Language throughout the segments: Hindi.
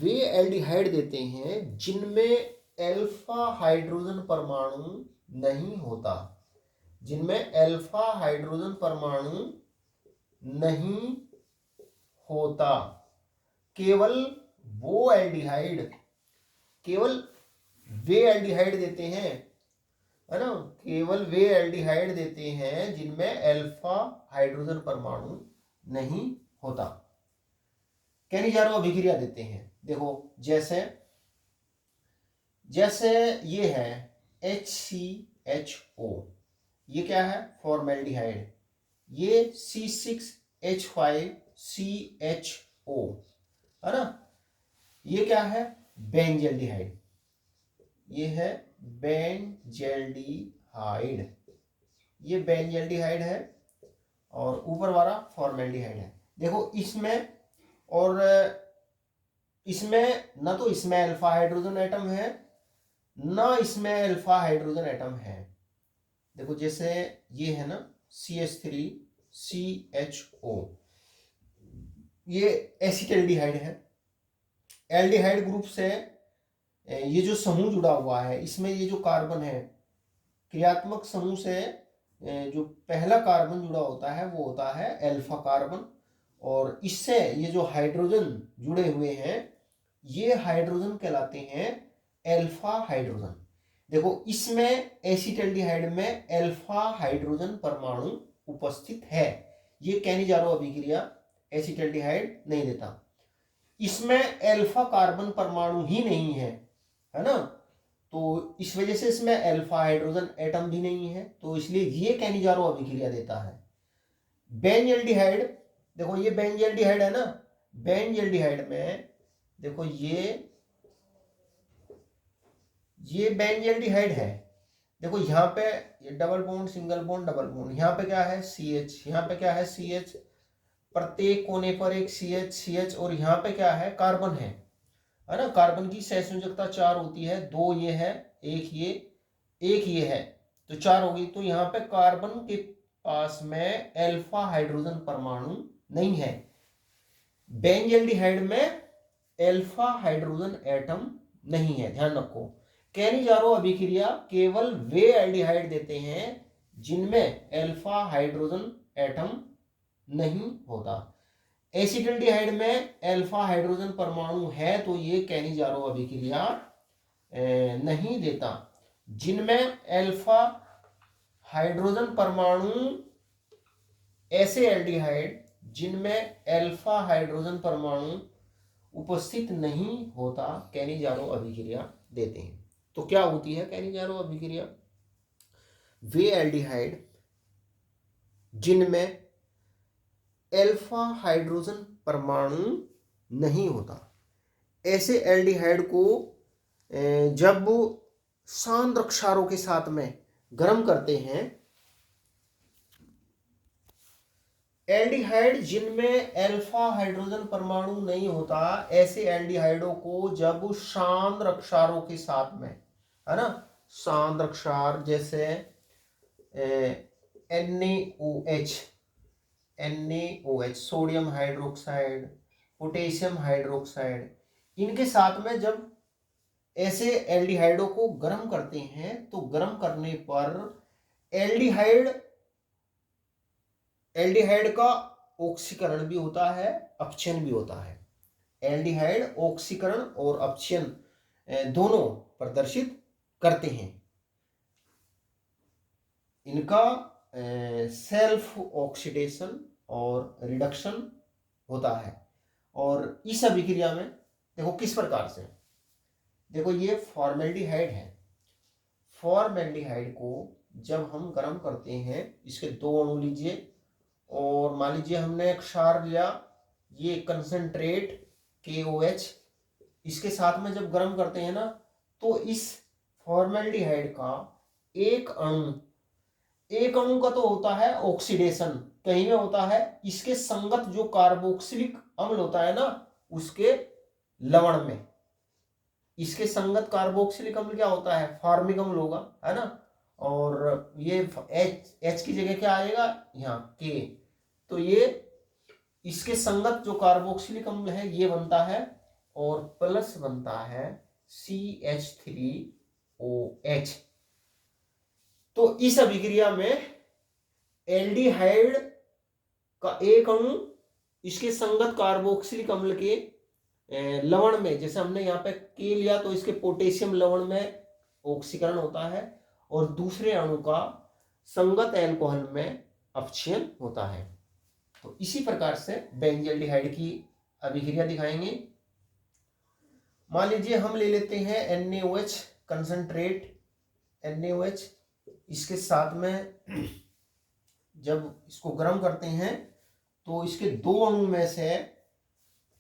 वे एल्डिहाइड देते हैं जिनमें अल्फा हाइड्रोजन परमाणु नहीं होता, जिनमें अल्फा हाइड्रोजन परमाणु नहीं होता। केवल वो एल्डिहाइड, केवल वे एल्डिहाइड देते हैं, है ना, केवल वे एल्डिहाइड देते हैं जिनमें अल्फा हाइड्रोजन परमाणु नहीं होता। कैनिजारो अभिक्रिया देते हैं। देखो जैसे जैसे ये है HCHO, ये क्या है, फॉर्मेल्डिहाइड। ये C6H5CHO, है ना, ये क्या है, बेंजल्डिहाइड। ये है बेंजल्डिहाइड, ये बेंजल्डिहाइड है और ऊपर वाला फॉर्मेल्डिहाइड है। देखो इसमें और इसमें ना तो इसमें अल्फा हाइड्रोजन एटम है ना इसमें अल्फा हाइड्रोजन एटम है। देखो जैसे ये है ना CH3CHO, ये एसिटल्डिहाइड है। एल्डिहाइड ग्रुप से ये जो समूह जुड़ा हुआ है, इसमें ये जो कार्बन है, क्रियात्मक समूह से जो पहला कार्बन जुड़ा होता है वो होता है अल्फा कार्बन, और इससे ये जो हाइड्रोजन जुड़े हुए हैं ये हाइड्रोजन कहलाते हैं अल्फा हाइड्रोजन। देखो इसमें एसिटल्डिहाइड में अल्फा हाइड्रोजन परमाणु उपस्थित है। ये कैनिजारो अभिक्रिया एसिटल्डिहाइड नहीं देता। इसमें अल्फा कार्बन परमाणु ही नहीं है ना, तो इस वजह से इसमें अल्फा हाइड्रोजन एटम भी नहीं है, तो इसलिए ये कैनिजारो अभिक्रिया देता है। बेंजल्डिहाइड, देखो ये बेंजल्डिहाइड है ना, बेंजल्डिहाइड में देखो ये बेंजल्डिहाइड है। देखो यहाँ पे ये double bond, single bond, double bond, यहाँ पे क्या है CH, यहाँ पे क्या है CH, प्रत्येक कोने पर एक CH और यहाँ पे क्या है, कार्बन है ना। कार्बन की सहसंयोजकता 4 होती है, 2 ये है, एक ये है, तो 4 होगी। तो यहाँ पे कार्बन के पास में अल्फा हाइड्रोजन परमाणु नहीं है। बेंजल्डिहाइड में अल्फा हाइड्रोजन एटम नहीं है, ध्यान रखो। कैनिजारो अभिक्रिया केवल वे एल्डिहाइड देते हैं जिनमें अल्फा हाइड्रोजन एटम नहीं होता। एसिटल्डिहाइड में अल्फा हाइड्रोजन परमाणु है, तो ये कैनिजारो अभिक्रिया नहीं देता। जिनमें अल्फा हाइड्रोजन परमाणु, ऐसे एल्डिहाइड जिनमें अल्फा हाइड्रोजन परमाणु उपस्थित नहीं होता, कैनिजारो अभिक्रिया देते हैं। तो क्या होती है कैनिजारो अभिक्रिया? वे एल्डिहाइड जिनमें अल्फा हाइड्रोजन परमाणु नहीं होता, ऐसे एल्डिहाइड को जब सांद्र क्षारों के साथ में गर्म करते हैं, एल्डिहाइड जिनमें अल्फा हाइड्रोजन परमाणु नहीं होता, ऐसे एल्डिहाइडों को जब सांद्र क्षारों के साथ में, है ना, सांद्र क्षार जैसे NaOH, sodium hydroxide, potassium hydroxide, इनके साथ में जब ऐसे एल्डिहाइडों को गर्म करते हैं तो गर्म करने पर एल्डिहाइड का ऑक्सीकरण भी होता है, अपचयन भी होता है। एल्डिहाइड ऑक्सीकरण और अपचयन दोनों प्रदर्शित करते हैं। इनका सेल्फ ऑक्सीडेशन और रिडक्शन होता है। और इस अभिक्रिया में देखो किस प्रकार से, देखो ये फॉर्मेल्डिहाइड है। फॉर्मेल्डिहाइड को जब हम गर्म करते हैं, इसके 2 अणु लीजिए और मान लीजिए हमने क्षार लिया, ये कंसंट्रेट KOH, इसके साथ में जब गर्म करते हैं ना, तो इस फॉर्मेल्डिहाइड का एक अणु का तो होता है ऑक्सीडेशन, कहीं में होता है इसके संगत जो कार्बोक्सिलिक अम्ल होता है ना, उसके लवण में इसके संगत कार्बोक्सिलिक अम्ल क्या होता है, फॉर्मिक अम्ल होगा, है ना। और ये H की जगह क्या आएगा यहाँ K, तो ये इसके संगत जो कार्बोक्सिलिक अम्ल है ये बनता है और प्लस बनता है CH3OH। तो इस अभिक्रिया में एल्डिहाइड का एक अणु इसके संगत कार्बोक्सिलिक अम्ल के लवण में, जैसे हमने यहाँ पे के लिया तो इसके पोटेशियम लवण में ऑक्सीकरण होता है, और दूसरे अणु का संगत एल्कोहल में अपक्षयन होता है। तो इसी प्रकार से बेंजल्डिहाइड की अभिक्रिया दिखाएंगे। मान लीजिए हम ले लेते हैं NaOH कंसंट्रेट, NaOH, इसके साथ में जब इसको गर्म करते हैं तो इसके दो अणु में से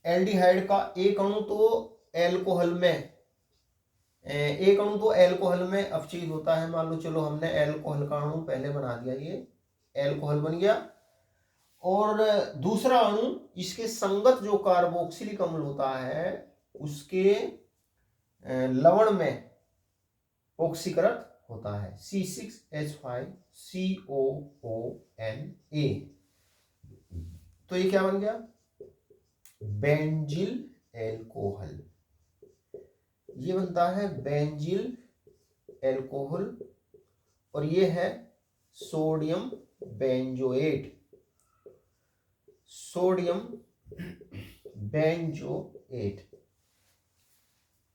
एल्डिहाइड का एक अणु तो एल्कोहल में अपचित होता है। मान लो चलो हमने एल्कोहल का अणु पहले बना दिया, ये एल्कोहल बन गया, और दूसरा अणु इसके संगत जो कार्बोक्सिलिक अम्ल होता है उसके लवण में ऑक्सीकृत होता है, C6H5COONA। तो ये क्या बन गया? Benzyl alcohol. ये बनता है बेंजिल एल्कोहल, और ये है सोडियम बेंजोएट, सोडियम बेंजोएट।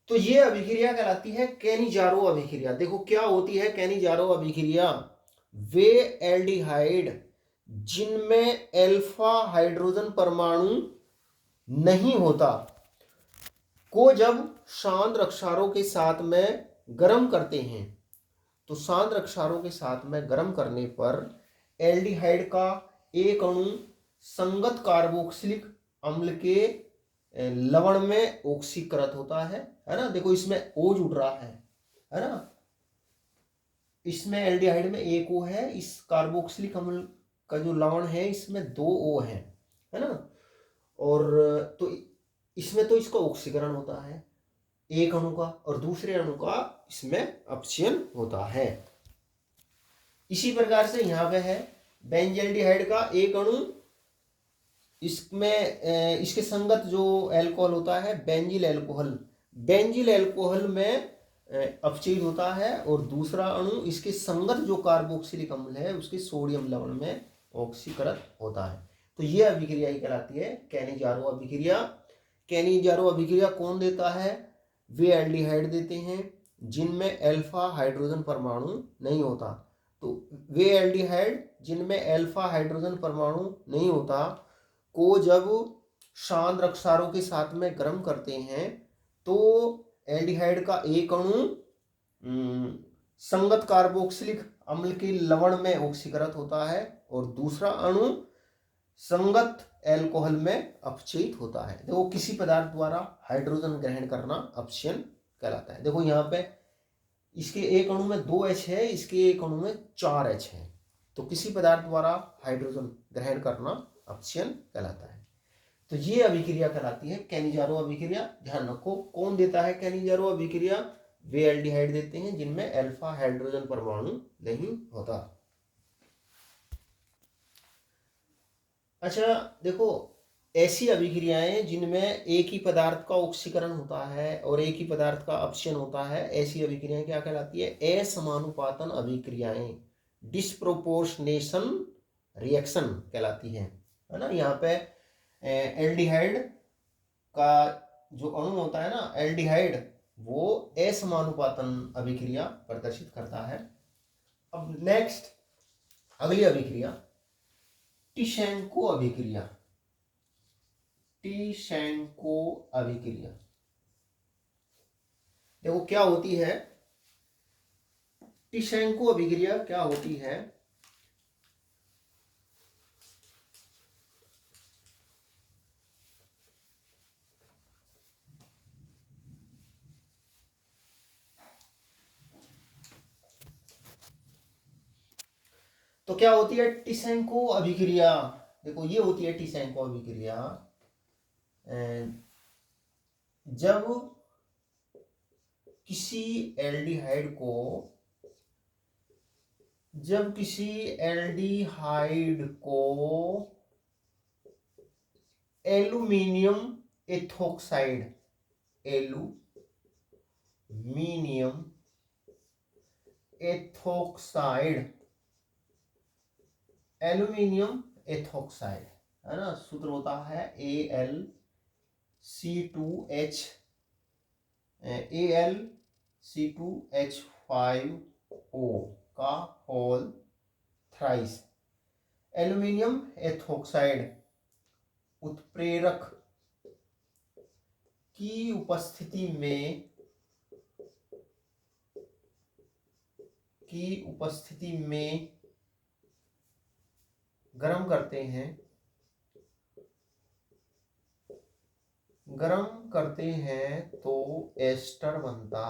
तो ये अभिक्रिया कहलाती है कैनिजारो अभिक्रिया। देखो क्या होती है कैनिजारो अभिक्रिया? वे एल्डिहाइड जिनमें अल्फा हाइड्रोजन परमाणु नहीं होता को जब शांत रक्षारों के साथ में गर्म करते हैं, तो शांत रक्षारों के साथ में गर्म करने पर एल्डिहाइड का एक अणु संगत कार्बोक्सिलिक अम्ल के लवण में ऑक्सीकृत होता है ना। देखो इसमें O जुड़ रहा है ना, इसमें एल्डिहाइड में एक O है, इस कार्बोक्सिलिक अम्ल का जो लवण है इसमें दो O है ना, और तो इसमें तो इसका ऑक्सीकरण होता है एक अणु का, और दूसरे अणु का इसमें अपचयन होता है। इसी प्रकार से यहाँ पे है बेंजल्डिहाइड का एक अणु, इसमें इसके संगत जो एल्कोहल होता है बेंजिल एल्कोहल में अपचित होता है, और दूसरा अणु इसके संगत जो कार्बोक्सिलिक अम्ल है उसके सोडियम लवण में ऑक्सीकृत होता है। तो ये अभिक्रिया ही कहलाती है कैनिजारो अभिक्रिया। कैनिजारो अभिक्रिया कौन देता है? वे एल्डिहाइड देते हैं जिनमें अल्फा हाइड्रोजन परमाणु नहीं होता। तो वे एल्डिहाइड जिनमें अल्फा हाइड्रोजन परमाणु नहीं होता को जब शांत रक्षारों के साथ में गर्म करते हैं तो एल्डिहाइड का एक अणु संगत कार्बोक्सिलिक अम्ल के लवण में ऑक्सीकृत होता है, और दूसरा अणु संगत एल्कोहल में अपचयित होता है। देखो किसी पदार्थ द्वारा हाइड्रोजन ग्रहण करना अपचयन कहलाता है। देखो यहाँ पे इसके एक अणु में 2H है, इसके एक अणु में 4H है, तो किसी पदार्थ द्वारा हाइड्रोजन ग्रहण करना अपचयन कहलाता है। तो ये अभिक्रिया कहलाती है कैनिजारो अभिक्रिया। ध्यान रखो कौन देता है कैनिजारो अभिक्रिया? वे एल्डिहाइड देते हैं जिनमें अल्फा हाइड्रोजन परमाणु नहीं होता। अच्छा देखो, ऐसी अभिक्रियाएं जिनमें एक ही पदार्थ का ऑक्सीकरण होता है और एक ही पदार्थ का अपचयन होता है, ऐसी अभिक्रियाएं क्या कहलाती है? असमानुपातन अभिक्रियाएं, डिस्प्रोपोर्शनेशन रिएक्शन कहलाती है ना। यहाँ पे एल्डिहाइड का जो अणु होता है ना एल्डिहाइड, वो असमानुपातन अभिक्रिया प्रदर्शित करता है। अब नेक्स्ट अगली अभिक्रिया टिशेंको अभिक्रिया। टिशेंको अभिक्रिया देखो क्या होती है? टिशेंको अभिक्रिया क्या होती है? तो क्या होती है टिशेंको अभिक्रिया? देखो ये होती है टिशेंको अभिक्रिया जब किसी एल्डिहाइड को aluminium ethoxide aluminium ethoxide, aluminium ethoxide, है ना, सूत्र होता है AlC2H5O का होल थ्राइस। एल्यूमिनियम एथोक्साइड उत्प्रेरक की उपस्थिति में गर्म करते हैं तो एस्टर बनता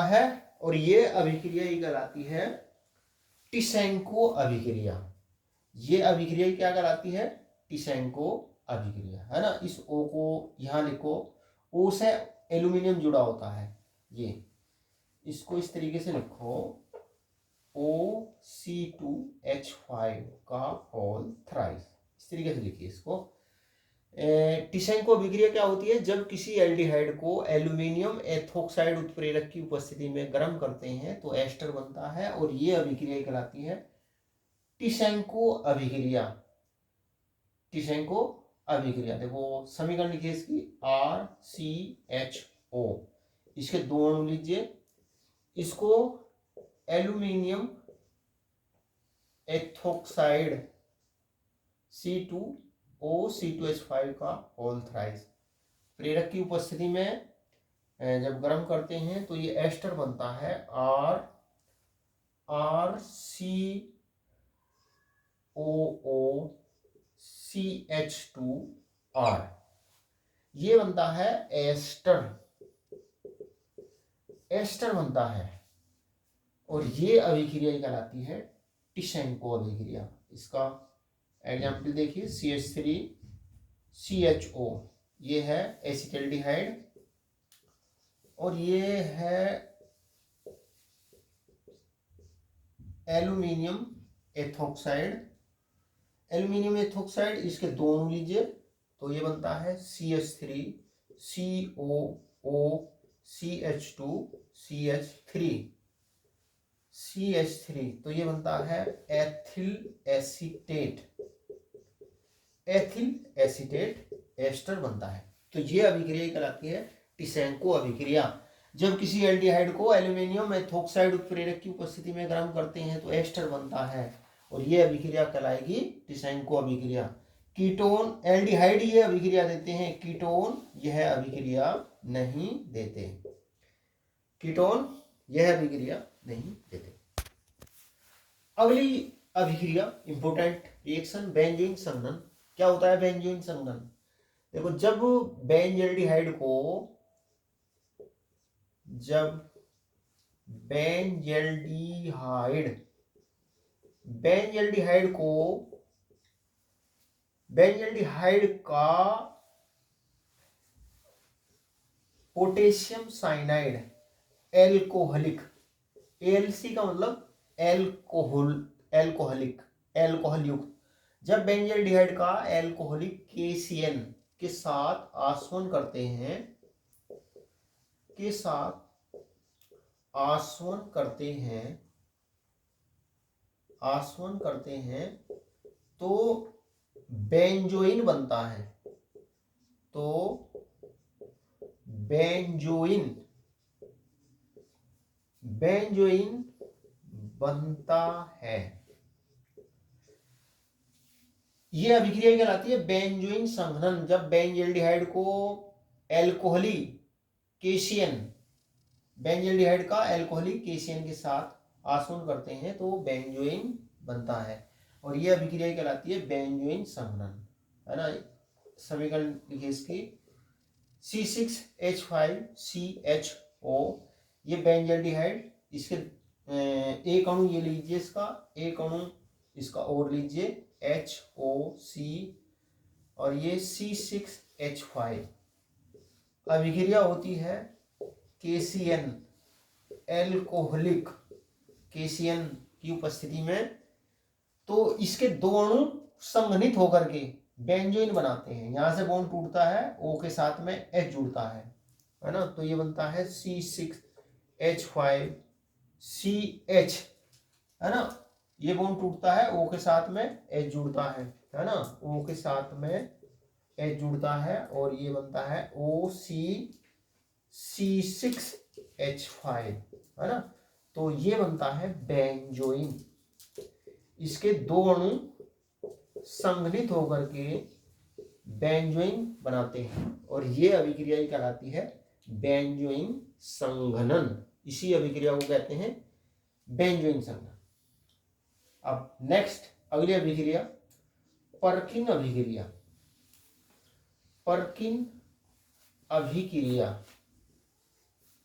है और ये अभिक्रिया ही कहलाती है टिसेंको अभिक्रिया। ये अभिक्रिया क्या कहलाती है? टिसेंको अभिक्रिया, है ना। इस O को यहां लिखो, O से एल्यूमिनियम जुड़ा होता है, ये इसको इस तरीके से लिखो OC2H5 का होल थ्राइस, इस तरीके से लिखिए इसको। टिसेंको अभिक्रिया क्या होती है? जब किसी एल्डिहाइड को एल्यूमिनियम एथोक्साइड उत्प्रेरक की उपस्थिति में गर्म करते हैं तो एस्टर बनता है और ये अभिक्रिया कहलाती है टिसेंको अभिक्रिया। टिसेंको अभिक्रिया, देखो समीकरण लिखिए इसकी RCHO, इसके दो अणु लीजिए, इसको एल्यूमिनियम एथोक्साइड C2O C2H5 का होल थ्राइस प्रेरक की उपस्थिति में जब गर्म करते हैं तो ये एस्टर बनता है RCOOCH2R, ये बनता है एस्टर बनता है और ये अभिक्रिया कहलाती है टिसेंको अभिक्रिया। इसका एग्जाम्पल देखिए, CH3CHO, ये है एसिटाल्डिहाइड और ये है एल्यूमिनियम एथोक्साइड, इसके दो अणु लीजिए तो ये बनता है CH3COOCH2CH3, तो ये बनता है एथिल एसीटेट एस्टर बनता है। तो ये अभिक्रिया कहलाती है टिसेंको अभिक्रिया। जब किसी एल्डिहाइड को एल्यूमिनियम एथोक्साइड उत्प्रेरक की उपस्थिति में गर्म करते हैं तो एस्टर बनता है और ये अभिक्रिया कहलाएगी टिसेंको अभिक्रिया। कीटोन एल्डिहाइड ये अभिक्रिया देते हैं, कीटोन यह अभिक्रिया नहीं देते। अगली अभिक्रिया इंपोर्टेंट रिएक्शन, बेंजीन संघनन। क्या होता है बेंजीन संघनन? देखो, जब बेंजल्डिहाइड का पोटेशियम साइनाइड एल्कोहलिक, AlC का मतलब एल्कोहल युक्त, जब बेंजल्डिहाइड का एल्कोहलिक KCN के साथ आसवन करते हैं तो बेंजोइन बनता है। बेंजोइन बनता है। यह अभिक्रिया कहलाती है बेंजोइन संघनन। जब बेंजल्डिहाइड को एल्कोहली KCN, बेंजल्डिहाइड का एल्कोहलिक KCN के साथ आसवन करते हैं तो बेंजोइन बनता है और यह अभिक्रिया कहलाती है बेंजोइन संघनन, है ना। समीकरण लिखिए इसकी C6H5CHO, ये बेंजल्डिहाइड, इसके एक अणु ये लीजिए, इसका एक अणु इसका और लीजिए HOC और ये C6H5। अभिक्रिया होती है KCN एल्कोहलिक KCN की उपस्थिति में तो इसके दो अणु संघनित होकर के बेंजोइन बनाते हैं। यहां से बॉन्ड टूटता है, O के साथ में H जुड़ता है ना, तो ये बनता है C6H5CH, है ना। ये बॉन्ड टूटता है, O के साथ में H जुड़ता है ना, O के साथ में H जुड़ता है और ये बनता है OCC6H5, है ना। तो ये बनता है बेंजोइन। इसके दो अणु संघनित होकर के बेंजोइन बनाते हैं और ये अभिक्रिया कहलाती है बेंजोइन संघनन। इसी अभिक्रिया को कहते हैं बेंजोइन संघनन। अब नेक्स्ट अगली अभिक्रिया परकिन अभिक्रिया। परकिन अभिक्रिया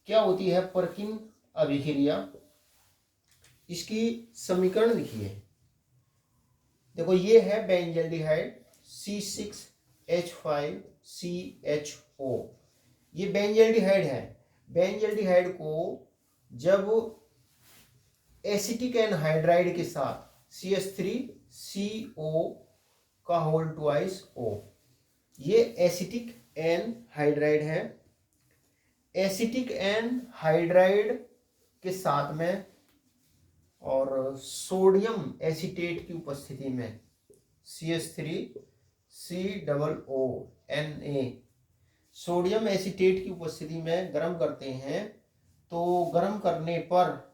क्या होती है? परकिन अभिक्रिया, इसकी समीकरण लिखिए। देखो ये है बेंजल्डिहाइड C6H5CHO, ये बेंजल्डिहाइड है। बेंजल्डिहाइड को जब एसिटिक एनहाइड्राइड के साथ CH3CO का होल ट्वाइस O, ये एसिटिक एनहाइड्राइड है। एसिटिक एनहाइड्राइड के साथ में और सोडियम एसीटेट की उपस्थिति में CH3COONA, सोडियम एसीटेट की उपस्थिति में गर्म करते हैं तो गर्म करने पर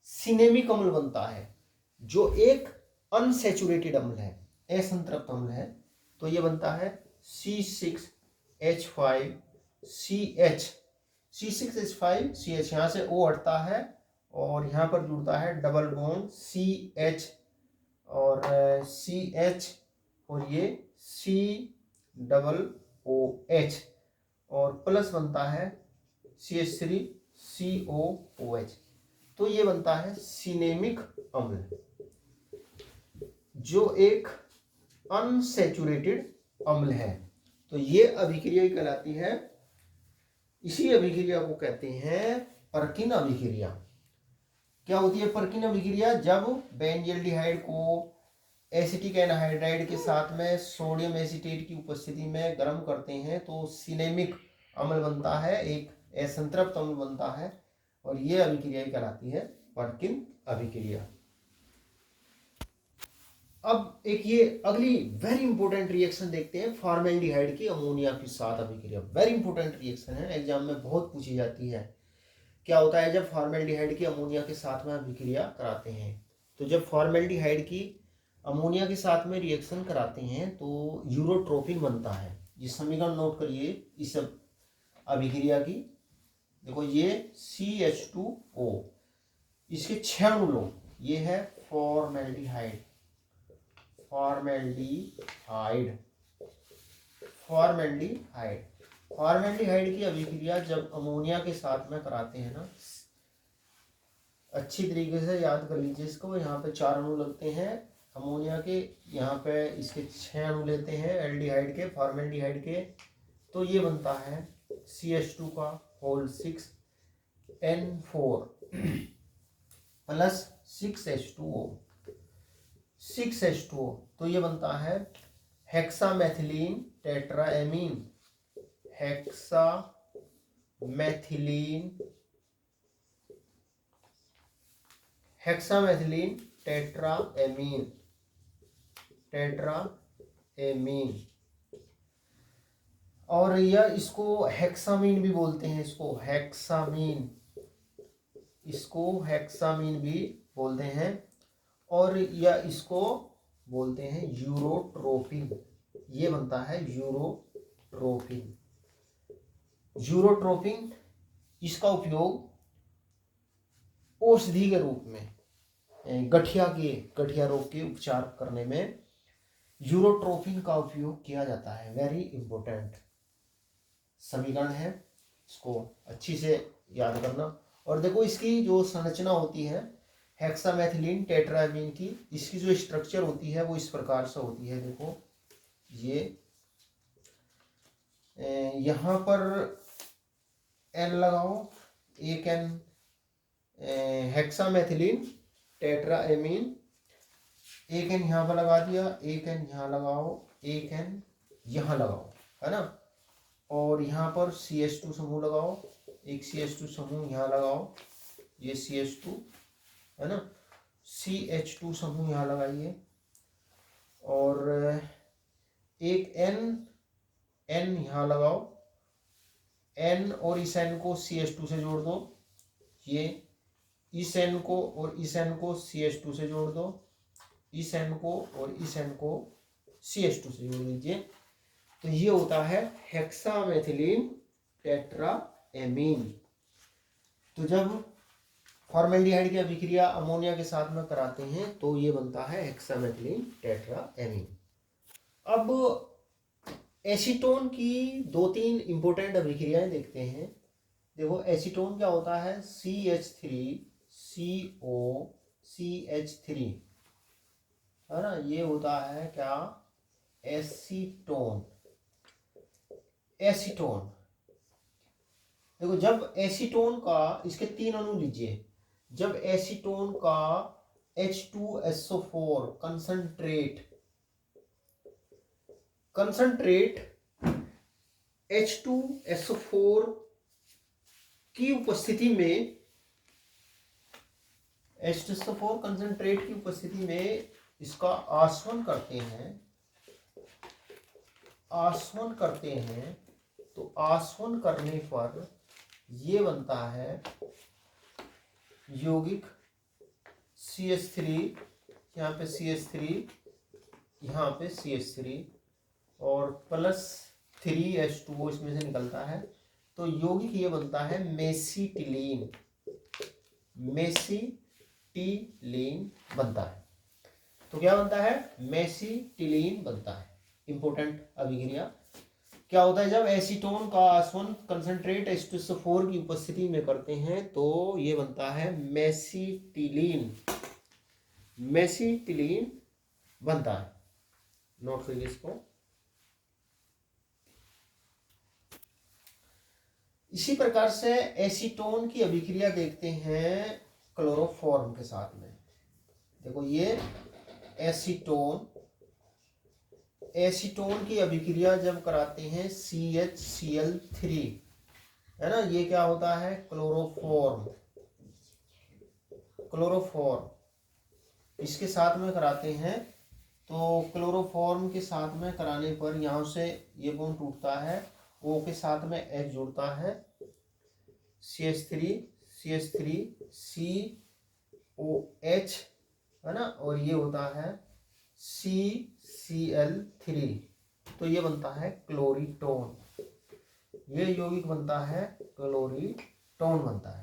सिनेमिक अम्ल बनता है, जो एक अनसैचुरेटेड अम्ल है, असंतृप्त अम्ल है। तो ये बनता है C6H5CH। C6H5CH, यहाँ से O हटता है और यहाँ पर जुड़ता है डबल बॉन्ड CH और CH और ये COOH और प्लस बनता है CH3COOH। तो ये बनता है सिनेमिक अम्ल, जो एक अनसैचुरेटेड अम्ल है। तो ये अभिक्रिया कहलाती है, इसी अभिक्रिया को कहते हैं परकिन अभिक्रिया। क्या होती है परकिन अभिक्रिया? जब बेंजल्डिहाइड को एसिटिक एनहाइड्राइड के साथ में सोडियम एसीटेट की उपस्थिति में गर्म करते हैं तो सिनेमिक अम्ल बनता है, एक असंतृप्त अम्ल बनता है और ये अभिक्रिया कहलाती है परकिन अभिक्रिया। अब एक ये अगली वेरी इंपॉर्टेंट रिएक्शन देखते हैं, फॉर्मेल्डिहाइड की अमोनिया के साथ अभिक्रिया। वेरी इंपॉर्टेंट रिएक्शन है, एग्जाम में बहुत पूछी जाती है। क्या होता है जब फॉर्मेल्डिहाइड की अमोनिया के साथ में अभिक्रिया कराते हैं? तो जब फॉर्मेल्डिहाइड की अमोनिया के साथ में रिएक्शन कराते हैं तो यूरोट्रोपिन बनता है। ये समीकरण नोट करिए इस अभिक्रिया की। देखो ये CH2O, इसके 6 अणु लो, ये है फॉर्मेल्डिहाइड। फॉर्मेल्डिहाइड की अभिक्रिया जब अमोनिया के साथ में कराते हैं ना, अच्छी तरीके से याद कर लीजिए इसको। यहाँ पे 4 अणु लगते हैं अमोनिया के, यहाँ पे इसके 6 अणु लेते हैं एल्डिहाइड के, फॉर्मेल्डिहाइड के। तो ये बनता है CH2 का होल 6 N4 प्लस 6H2O। तो ये बनता है हेक्सामेथिलीन टेट्राएमीन। हेक्सामेथिलीन टेट्राएमीन और यह इसको हेक्सामीन भी बोलते हैं, इसको हेक्सामीन भी बोलते हैं और या इसको बोलते हैं यूरोट्रोपिन। ये बनता है यूरोट्रोपिन। इसका उपयोग औषधि के रूप में गठिया रोग के उपचार करने में यूरोट्रोपिन का उपयोग किया जाता है। वेरी इंपॉर्टेंट समीकरण है, इसको अच्छी से याद करना। और देखो इसकी जो संरचना होती है हेक्सामेथिलीन टेट्राएमीन की, इसकी जो स्ट्रक्चर होती है वो इस प्रकार से होती है। देखो ये यहाँ पर N लगाओ, एक N हेक्सामेथिलीन टेट्राएमीन एक एन यहाँ पर लगा दिया, एक एन यहाँ लगाओ, एक एन यहाँ लगाओ, है ना। और यहाँ पर CH2 समूह लगाओ, एक CH2 समूह यहाँ लगाओ, ये CH2, है ना। CH2 समूह यहाँ लगाइए, और एक N यहाँ लगाओ, N और इस N को CH2 से जोड़ दो, ये इस N को और इस N को CH2 से जोड़ दो, इस N को और इस N को CH2 से जोड़ दीजिए। तो ये होता है हेक्सामेथिलीन टेट्राएमीन। तो जब फॉर्मेल्डिहाइड की अभिक्रिया अमोनिया के साथ में कराते हैं तो ये बनता है हेक्सामेथिलीन टेट्राएमीन। अब एसीटोन की 2-3 इंपॉर्टेंट अभिक्रियाएं देखते हैं। देखो एसीटोन क्या होता है, CH3COCH3, है ना। ये होता है क्या, एसीटोन। एसीटोन देखो, जब एसीटोन का, इसके 3 अणु लीजिए, जब एसीटोन का H2SO4 कंसंट्रेट H2SO4 की उपस्थिति में, H2SO4 कंसंट्रेट की उपस्थिति में इसका आसवन करते हैं, तो आसवन करने पर ये बनता है यौगिक CH3, यहाँ पे CH3, यहाँ पे CH3 और प्लस 3H2O इसमें से निकलता है, तो यौगिक ये बनता है मेसिटिलीन। मेसिटिलीन बनता है। तो क्या बनता है, मेसिटिलीन बनता है। इंपॉर्टेंट अभिक्रिया क्या होता है, जब एसीटोन का आसवन कंसंट्रेट H2SO4 की उपस्थिति में करते हैं तो ये बनता है मेसिटिलीन। मेसिटिलीन बनता है। नोट करिए इसको। इसी प्रकार से एसीटोन की अभिक्रिया देखते हैं क्लोरोफॉर्म के साथ में। देखो ये एसीटोन की अभिक्रिया जब कराते हैं CHCl3, है ना, ये क्या होता है, क्लोरोफॉर्म इसके साथ में कराते हैं। तो क्लोरोफॉर्म के साथ में कराने पर यहाँ से ये बॉन्ड टूटता है, O के साथ में H जुड़ता है, CH3 COH, है ना, और ये होता है CCl3, तो ये बनता है क्लोरीटोन। ये यौगिक बनता है क्लोरीटोन बनता है।